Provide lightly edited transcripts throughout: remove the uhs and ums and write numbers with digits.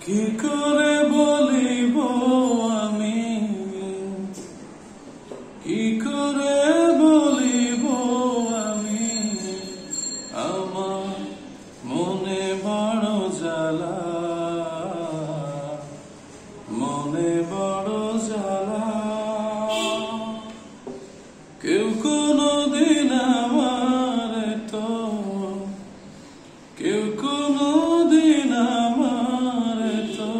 কি করে বলিব আমি, কি করে বলিব আমি, আমার মনে বড় জ্বালা, মনে বড় জ্বালা। কেউ কোনদিন আমার তো, কেউ কোনদিন আমার তো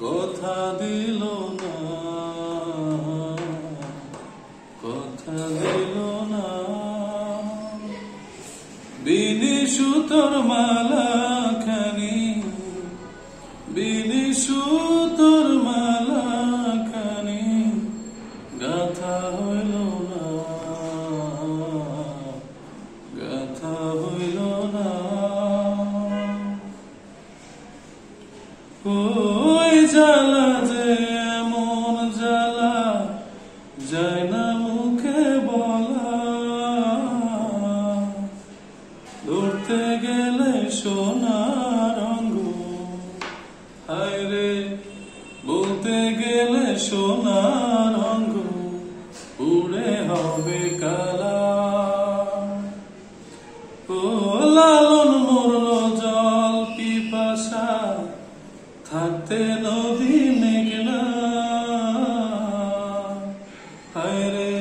কথা দিল না, কথা দিল না। বিনি সুতোর মালা খানি, বিনি সুতোর মালা খানি গাথা হইল না, গাথা হইল না। ওই জ্বালা যে এমন জ্বালা যায় না মুখে বলা, ধরতে গেলে সোনার আঙ্গুল, হায় রে বলতে গেলে সোনার আঙ্গুল পুড়ে হবে কালা। ও লালন মরল জল পিপাসা, থাকতে নদী মেঘনা, হায় রে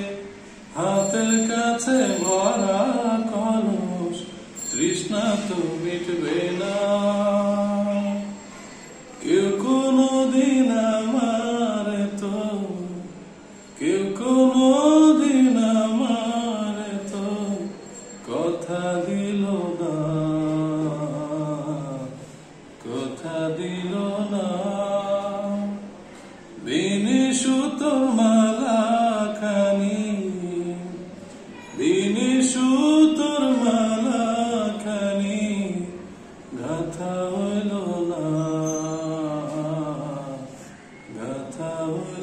হাতের কাছে ভরা কলস, তৃষ্ণা তো মিটবে না। কেউ কোনদিন আমার তো, কেউ কোনদিন আমার তো কথা দিল না, কথা দিল না। বিনি সুতোর মালা খানি, বিনি সুতোর মালা খানি গাথা হইল না, গাথা হইল